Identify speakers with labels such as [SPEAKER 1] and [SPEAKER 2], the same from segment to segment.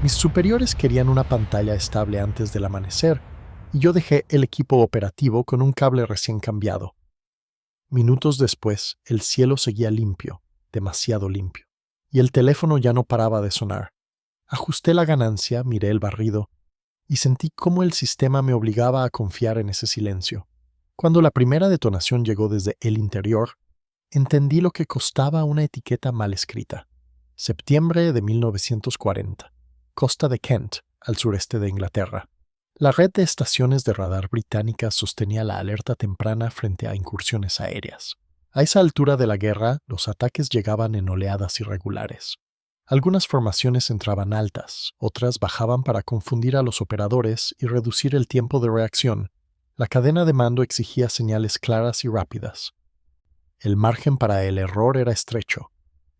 [SPEAKER 1] Mis superiores querían una pantalla estable antes del amanecer, y yo dejé el equipo operativo con un cable recién cambiado. Minutos después, el cielo seguía limpio, demasiado limpio, y el teléfono ya no paraba de sonar. Ajusté la ganancia, miré el barrido, y sentí cómo el sistema me obligaba a confiar en ese silencio. Cuando la primera detonación llegó desde el interior, entendí lo que costaba una etiqueta mal escrita. Septiembre de 1940. Costa de Kent, al sureste de Inglaterra. La red de estaciones de radar británicas sostenía la alerta temprana frente a incursiones aéreas. A esa altura de la guerra, los ataques llegaban en oleadas irregulares. Algunas formaciones entraban altas, otras bajaban para confundir a los operadores y reducir el tiempo de reacción. La cadena de mando exigía señales claras y rápidas. El margen para el error era estrecho.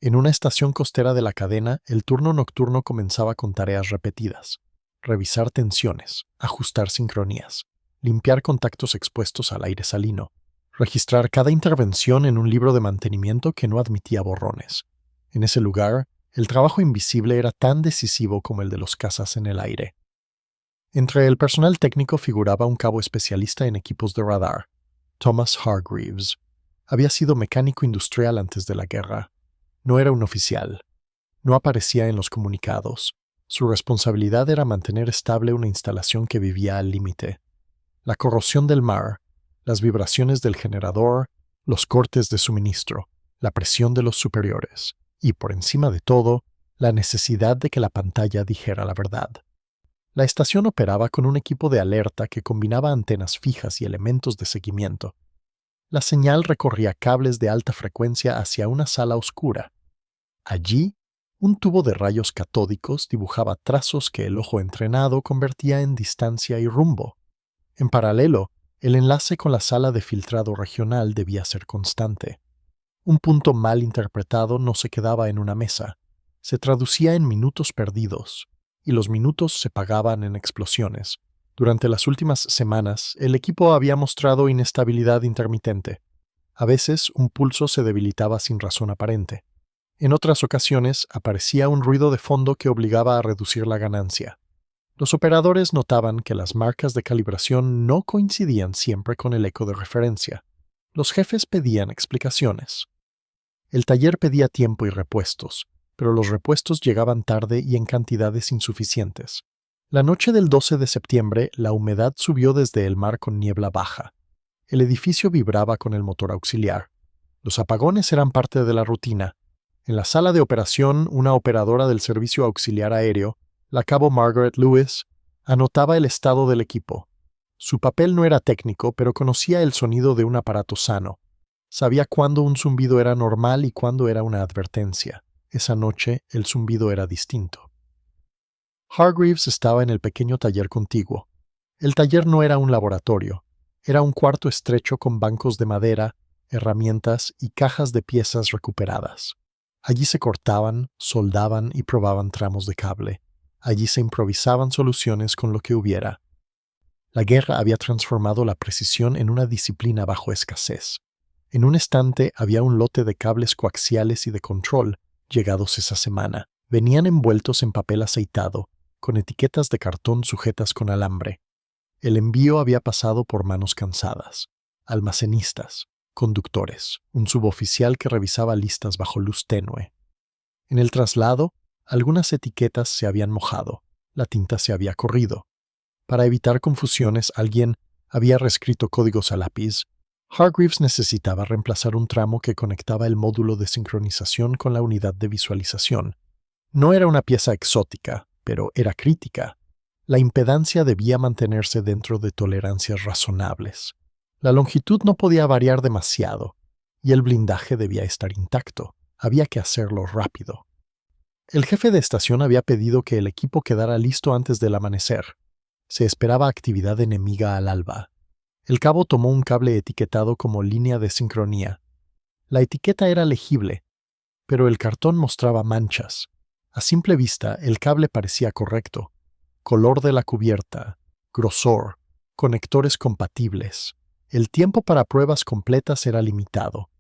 [SPEAKER 1] En una estación costera de la cadena, el turno nocturno comenzaba con tareas repetidas. Revisar tensiones, ajustar sincronías, limpiar contactos expuestos al aire salino, registrar cada intervención en un libro de mantenimiento que no admitía borrones. En ese lugar, el trabajo invisible era tan decisivo como el de los cazas en el aire. Entre el personal técnico figuraba un cabo especialista en equipos de radar, Thomas Hargreaves. Había sido mecánico industrial antes de la guerra. No era un oficial. No aparecía en los comunicados. Su responsabilidad era mantener estable una instalación que vivía al límite. La corrosión del mar, las vibraciones del generador, los cortes de suministro, la presión de los superiores y, por encima de todo, la necesidad de que la pantalla dijera la verdad. La estación operaba con un equipo de alerta que combinaba antenas fijas y elementos de seguimiento. La señal recorría cables de alta frecuencia hacia una sala oscura. Allí, un tubo de rayos catódicos dibujaba trazos que el ojo entrenado convertía en distancia y rumbo. En paralelo, el enlace con la sala de filtrado regional debía ser constante. Un punto mal interpretado no se quedaba en una mesa, se traducía en minutos perdidos, y los minutos se pagaban en explosiones. Durante las últimas semanas, el equipo había mostrado inestabilidad intermitente. A veces, un pulso se debilitaba sin razón aparente. En otras ocasiones, aparecía un ruido de fondo que obligaba a reducir la ganancia. Los operadores notaban que las marcas de calibración no coincidían siempre con el eco de referencia. Los jefes pedían explicaciones. El taller pedía tiempo y repuestos, pero los repuestos llegaban tarde y en cantidades insuficientes. La noche del 12 de septiembre, la humedad subió desde el mar con niebla baja. El edificio vibraba con el motor auxiliar. Los apagones eran parte de la rutina. En la sala de operación, una operadora del servicio auxiliar aéreo, la cabo Margaret Lewis, anotaba el estado del equipo. Su papel no era técnico, pero conocía el sonido de un aparato sano. Sabía cuándo un zumbido era normal y cuándo era una advertencia. Esa noche, el zumbido era distinto. Hargreaves estaba en el pequeño taller contiguo. El taller no era un laboratorio. Era un cuarto estrecho con bancos de madera, herramientas y cajas de piezas recuperadas. Allí se cortaban, soldaban y probaban tramos de cable. Allí se improvisaban soluciones con lo que hubiera. La guerra había transformado la precisión en una disciplina bajo escasez. En un estante había un lote de cables coaxiales y de control, llegados esa semana. Venían envueltos en papel aceitado, con etiquetas de cartón sujetas con alambre. El envío había pasado por manos cansadas, almacenistas, conductores, un suboficial que revisaba listas bajo luz tenue. En el traslado, algunas etiquetas se habían mojado, la tinta se había corrido. Para evitar confusiones, alguien había reescrito códigos a lápiz. Hargreaves necesitaba reemplazar un tramo que conectaba el módulo de sincronización con la unidad de visualización. No era una pieza exótica, pero era crítica. La impedancia debía mantenerse dentro de tolerancias razonables. La longitud no podía variar demasiado, y el blindaje debía estar intacto. Había que hacerlo rápido. El jefe de estación había pedido que el equipo quedara listo antes del amanecer. Se esperaba actividad enemiga al alba. El cabo tomó un cable etiquetado como línea de sincronía. La etiqueta era legible, pero el cartón mostraba manchas. A simple vista, el cable parecía correcto. Color de la cubierta, grosor, conectores compatibles. El tiempo para pruebas completas era limitado.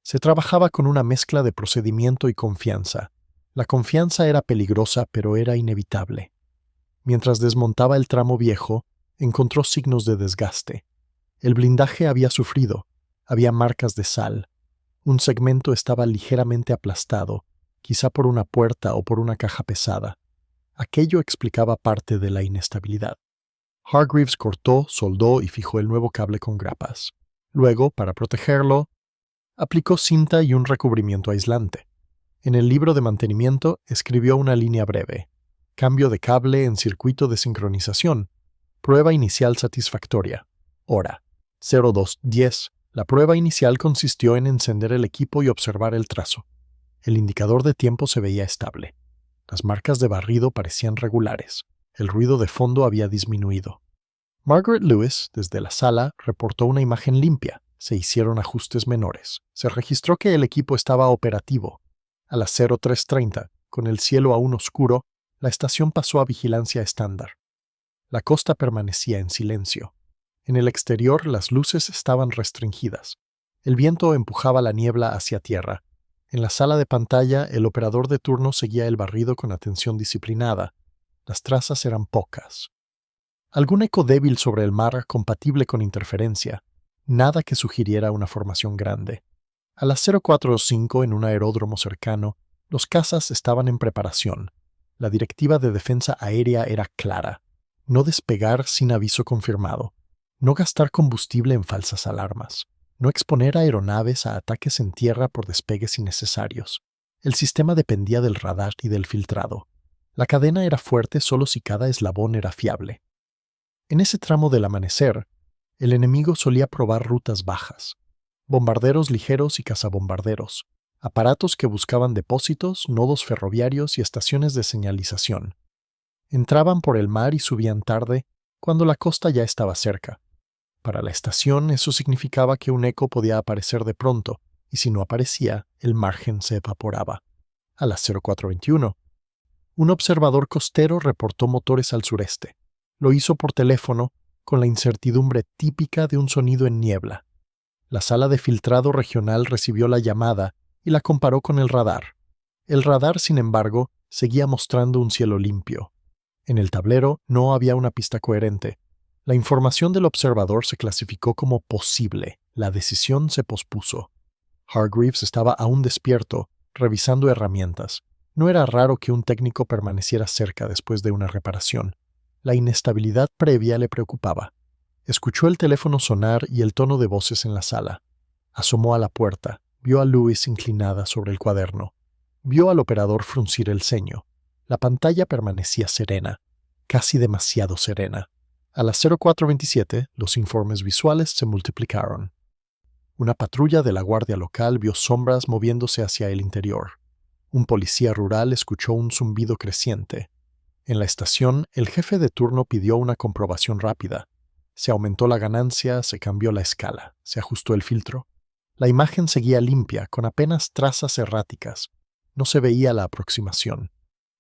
[SPEAKER 1] Se trabajaba con una mezcla de procedimiento y confianza. La confianza era peligrosa, pero era inevitable. Mientras desmontaba el tramo viejo, encontró signos de desgaste. El blindaje había sufrido, había marcas de sal. Un segmento estaba ligeramente aplastado, quizá por una puerta o por una caja pesada. Aquello explicaba parte de la inestabilidad. Hargreaves cortó, soldó y fijó el nuevo cable con grapas. Luego, para protegerlo, aplicó cinta y un recubrimiento aislante. En el libro de mantenimiento escribió una línea breve. Cambio de cable en circuito de sincronización. Prueba inicial satisfactoria. Hora 02:10. La prueba inicial consistió en encender el equipo y observar el trazo. El indicador de tiempo se veía estable. Las marcas de barrido parecían regulares. El ruido de fondo había disminuido. Margaret Lewis, desde la sala, reportó una imagen limpia. Se hicieron ajustes menores. Se registró que el equipo estaba operativo. A las 03:30, con el cielo aún oscuro, la estación pasó a vigilancia estándar. La costa permanecía en silencio. En el exterior las luces estaban restringidas. El viento empujaba la niebla hacia tierra. En la sala de pantalla, el operador de turno seguía el barrido con atención disciplinada. Las trazas eran pocas. Algún eco débil sobre el mar compatible con interferencia. Nada que sugiriera una formación grande. A las 04:05 en un aeródromo cercano, los cazas estaban en preparación. La directiva de defensa aérea era clara. No despegar sin aviso confirmado. No gastar combustible en falsas alarmas. No exponer aeronaves a ataques en tierra por despegues innecesarios. El sistema dependía del radar y del filtrado. La cadena era fuerte solo si cada eslabón era fiable. En ese tramo del amanecer, el enemigo solía probar rutas bajas. Bombarderos ligeros y cazabombarderos. Aparatos que buscaban depósitos, nodos ferroviarios y estaciones de señalización. Entraban por el mar y subían tarde, cuando la costa ya estaba cerca. Para la estación eso significaba que un eco podía aparecer de pronto, y si no aparecía, el margen se evaporaba. A las 04:21, un observador costero reportó motores al sureste. Lo hizo por teléfono, con la incertidumbre típica de un sonido en niebla. La sala de filtrado regional recibió la llamada y la comparó con el radar. El radar, sin embargo, seguía mostrando un cielo limpio. En el tablero no había una pista coherente. La información del observador se clasificó como posible. La decisión se pospuso. Hargreaves estaba aún despierto, revisando herramientas. No era raro que un técnico permaneciera cerca después de una reparación. La inestabilidad previa le preocupaba. Escuchó el teléfono sonar y el tono de voces en la sala. Asomó a la puerta. Vio a Lewis inclinada sobre el cuaderno. Vio al operador fruncir el ceño. La pantalla permanecía serena, casi demasiado serena. A las 04:27, los informes visuales se multiplicaron. Una patrulla de la guardia local vio sombras moviéndose hacia el interior. Un policía rural escuchó un zumbido creciente. En la estación, el jefe de turno pidió una comprobación rápida. Se aumentó la ganancia, se cambió la escala, se ajustó el filtro. La imagen seguía limpia, con apenas trazas erráticas. No se veía la aproximación.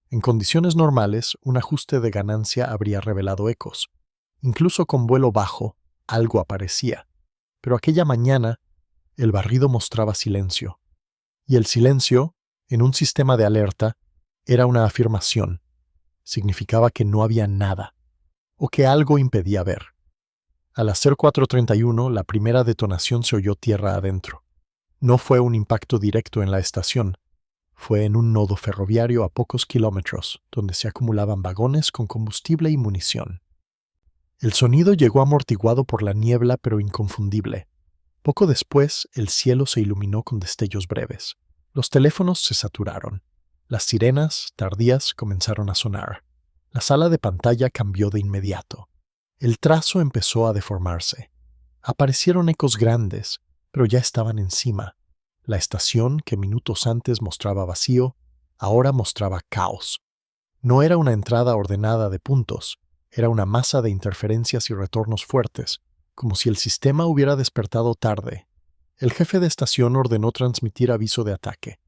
[SPEAKER 1] En condiciones normales, un ajuste de ganancia habría revelado ecos. Incluso con vuelo bajo, algo aparecía. Pero aquella mañana, el barrido mostraba silencio. Y el silencio, en un sistema de alerta, era una afirmación. Significaba que no había nada, o que algo impedía ver. A las 04:31, la primera detonación se oyó tierra adentro. No fue un impacto directo en la estación. Fue en un nodo ferroviario a pocos kilómetros, donde se acumulaban vagones con combustible y munición. El sonido llegó amortiguado por la niebla, pero inconfundible. Poco después, el cielo se iluminó con destellos breves. Los teléfonos se saturaron. Las sirenas, tardías, comenzaron a sonar. La sala de pantalla cambió de inmediato. El trazo empezó a deformarse. Aparecieron ecos grandes, pero ya estaban encima. La estación, que minutos antes mostraba vacío, ahora mostraba caos. No era una entrada ordenada de puntos, era una masa de interferencias y retornos fuertes, como si el sistema hubiera despertado tarde. El jefe de estación ordenó transmitir aviso de ataque.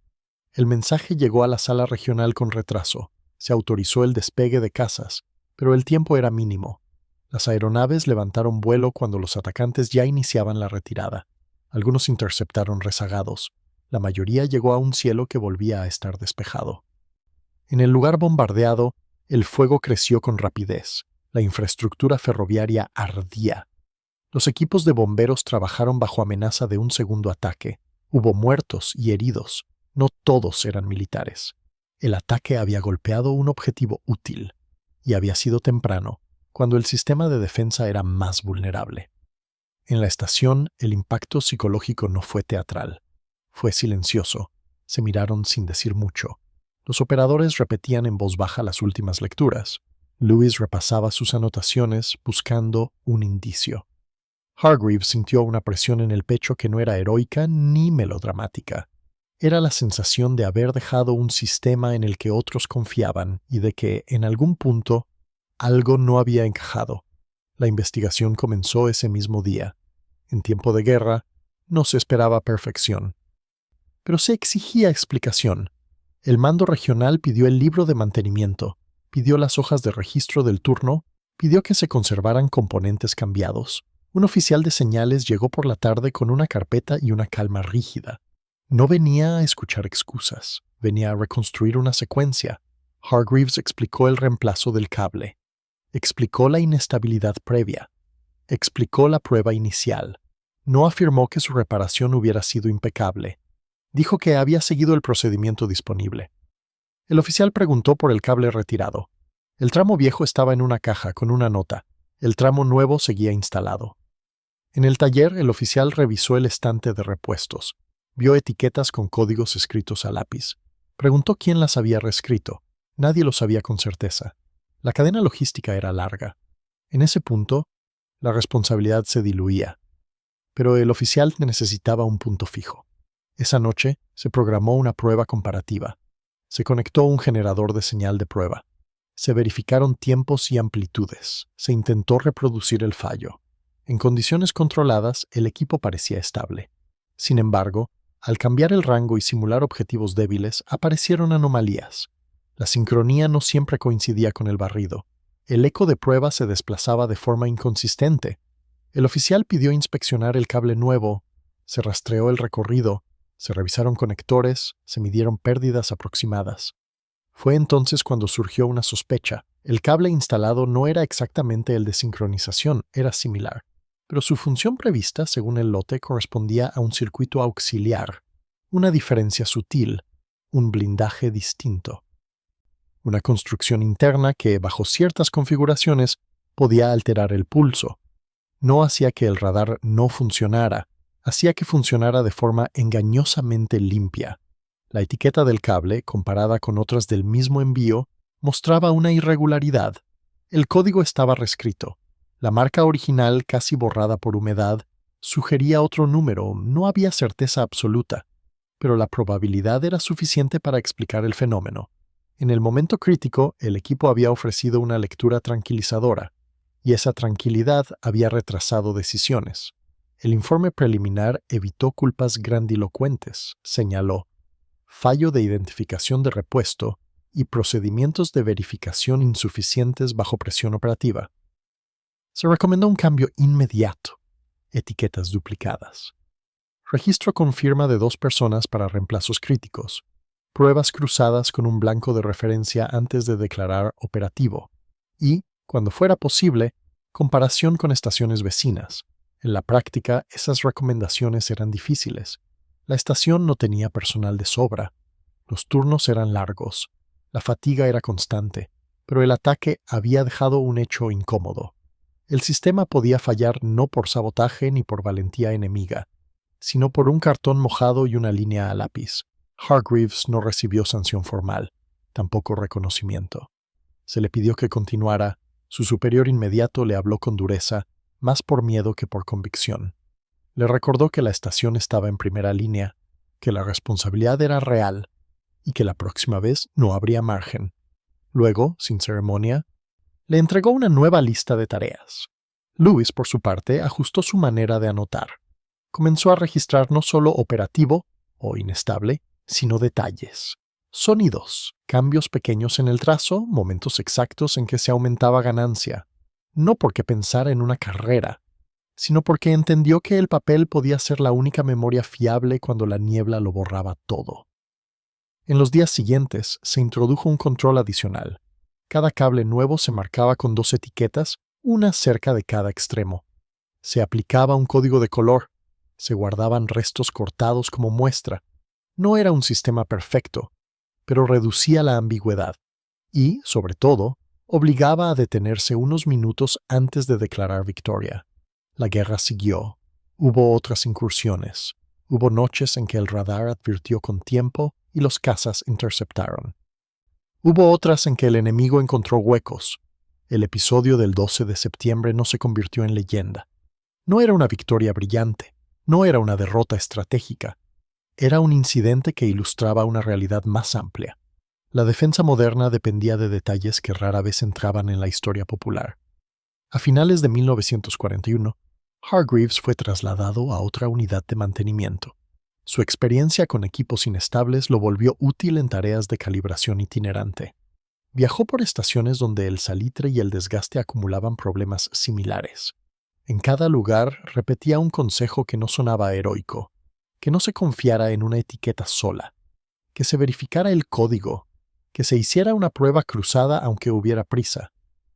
[SPEAKER 1] El mensaje llegó a la sala regional con retraso. Se autorizó el despegue de cazas, pero el tiempo era mínimo. Las aeronaves levantaron vuelo cuando los atacantes ya iniciaban la retirada. Algunos interceptaron rezagados. La mayoría llegó a un cielo que volvía a estar despejado. En el lugar bombardeado, el fuego creció con rapidez. La infraestructura ferroviaria ardía. Los equipos de bomberos trabajaron bajo amenaza de un segundo ataque. Hubo muertos y heridos. No todos eran militares. El ataque había golpeado un objetivo útil, y había sido temprano, cuando el sistema de defensa era más vulnerable. En la estación, el impacto psicológico no fue teatral. Fue silencioso. Se miraron sin decir mucho. Los operadores repetían en voz baja las últimas lecturas. Lewis repasaba sus anotaciones buscando un indicio. Hargreaves sintió una presión en el pecho que no era heroica ni melodramática. Era la sensación de haber dejado un sistema en el que otros confiaban y de que, en algún punto, algo no había encajado. La investigación comenzó ese mismo día. En tiempo de guerra, no se esperaba perfección. Pero se exigía explicación. El mando regional pidió el libro de mantenimiento, pidió las hojas de registro del turno, pidió que se conservaran componentes cambiados. Un oficial de señales llegó por la tarde con una carpeta y una calma rígida. No venía a escuchar excusas, venía a reconstruir una secuencia. Hargreaves explicó el reemplazo del cable, explicó la inestabilidad previa, explicó la prueba inicial. No afirmó que su reparación hubiera sido impecable. Dijo que había seguido el procedimiento disponible. El oficial preguntó por el cable retirado. El tramo viejo estaba en una caja con una nota. El tramo nuevo seguía instalado. En el taller, el oficial revisó el estante de repuestos. Vio etiquetas con códigos escritos a lápiz. Preguntó quién las había reescrito. Nadie lo sabía con certeza. La cadena logística era larga. En ese punto, la responsabilidad se diluía. Pero el oficial necesitaba un punto fijo. Esa noche se programó una prueba comparativa. Se conectó un generador de señal de prueba. Se verificaron tiempos y amplitudes. Se intentó reproducir el fallo. En condiciones controladas, el equipo parecía estable. Sin embargo, al cambiar el rango y simular objetivos débiles, aparecieron anomalías. La sincronía no siempre coincidía con el barrido. El eco de prueba se desplazaba de forma inconsistente. El oficial pidió inspeccionar el cable nuevo. Se rastreó el recorrido. Se revisaron conectores. Se midieron pérdidas aproximadas. Fue entonces cuando surgió una sospecha. El cable instalado no era exactamente el de sincronización, era similar. Pero su función prevista, según el lote, correspondía a un circuito auxiliar, una diferencia sutil, un blindaje distinto. Una construcción interna que, bajo ciertas configuraciones, podía alterar el pulso. No hacía que el radar no funcionara, hacía que funcionara de forma engañosamente limpia. La etiqueta del cable, comparada con otras del mismo envío, mostraba una irregularidad. El código estaba reescrito. La marca original, casi borrada por humedad, sugería otro número. No había certeza absoluta, pero la probabilidad era suficiente para explicar el fenómeno. En el momento crítico, el equipo había ofrecido una lectura tranquilizadora, y esa tranquilidad había retrasado decisiones. El informe preliminar evitó culpas grandilocuentes, señaló, fallo de identificación de repuesto y procedimientos de verificación insuficientes bajo presión operativa. Se recomendó un cambio inmediato, etiquetas duplicadas. Registro con firma de 2 personas para reemplazos críticos. Pruebas cruzadas con un blanco de referencia antes de declarar operativo. Y, cuando fuera posible, comparación con estaciones vecinas. En la práctica, esas recomendaciones eran difíciles. La estación no tenía personal de sobra. Los turnos eran largos. La fatiga era constante. Pero el ataque había dejado un hecho incómodo. El sistema podía fallar no por sabotaje ni por valentía enemiga, sino por un cartón mojado y una línea a lápiz. Hargreaves no recibió sanción formal, tampoco reconocimiento. Se le pidió que continuara. Su superior inmediato le habló con dureza, más por miedo que por convicción. Le recordó que la estación estaba en primera línea, que la responsabilidad era real y que la próxima vez no habría margen. Luego, sin ceremonia, le entregó una nueva lista de tareas. Lewis, por su parte, ajustó su manera de anotar. Comenzó a registrar no solo operativo o inestable, sino detalles. Sonidos, cambios pequeños en el trazo, momentos exactos en que se aumentaba ganancia. No porque pensara en una carrera, sino porque entendió que el papel podía ser la única memoria fiable cuando la niebla lo borraba todo. En los días siguientes se introdujo un control adicional. Cada cable nuevo se marcaba con 2 etiquetas, una cerca de cada extremo. Se aplicaba un código de color. Se guardaban restos cortados como muestra. No era un sistema perfecto, pero reducía la ambigüedad y, sobre todo, obligaba a detenerse unos minutos antes de declarar victoria. La guerra siguió. Hubo otras incursiones. Hubo noches en que el radar advirtió con tiempo y los cazas interceptaron. Hubo otras en que el enemigo encontró huecos. El episodio del 12 de septiembre no se convirtió en leyenda. No era una victoria brillante, no era una derrota estratégica. Era un incidente que ilustraba una realidad más amplia. La defensa moderna dependía de detalles que rara vez entraban en la historia popular. A finales de 1941, Hargreaves fue trasladado a otra unidad de mantenimiento. Su experiencia con equipos inestables lo volvió útil en tareas de calibración itinerante. Viajó por estaciones donde el salitre y el desgaste acumulaban problemas similares. En cada lugar repetía un consejo que no sonaba heroico, que no se confiara en una etiqueta sola, que se verificara el código, que se hiciera una prueba cruzada aunque hubiera prisa.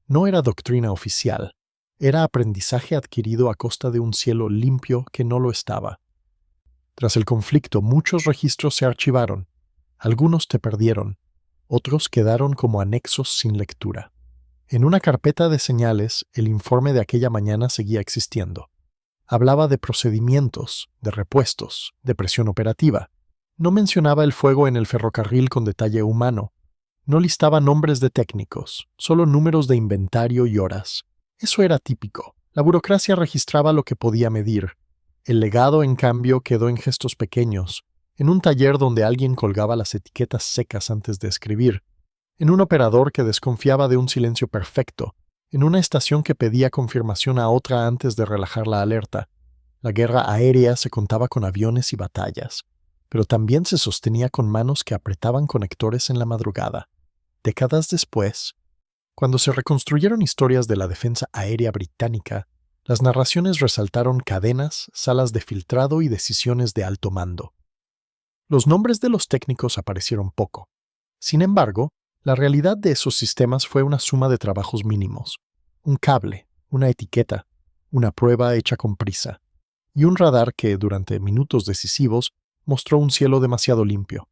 [SPEAKER 1] No era doctrina oficial, era aprendizaje adquirido a costa de un cielo limpio que no lo estaba. Tras el conflicto, muchos registros se archivaron. Algunos se perdieron, otros quedaron como anexos sin lectura. En una carpeta de señales, el informe de aquella mañana seguía existiendo. Hablaba de procedimientos, de repuestos, de presión operativa. No mencionaba el fuego en el ferrocarril con detalle humano. No listaba nombres de técnicos, solo números de inventario y horas. Eso era típico. La burocracia registraba lo que podía medir. El legado, en cambio, quedó en gestos pequeños, en un taller donde alguien colgaba las etiquetas secas antes de escribir, en un operador que desconfiaba de un silencio perfecto, en una estación que pedía confirmación a otra antes de relajar la alerta. La guerra aérea se contaba con aviones y batallas, pero también se sostenía con manos que apretaban conectores en la madrugada. Décadas después, cuando se reconstruyeron historias de la defensa aérea británica, las narraciones resaltaron cadenas, salas de filtrado y decisiones de alto mando. Los nombres de los técnicos aparecieron poco. Sin embargo, la realidad de esos sistemas fue una suma de trabajos mínimos. Un cable, una etiqueta, una prueba hecha con prisa, y un radar que, durante minutos decisivos, mostró un cielo demasiado limpio.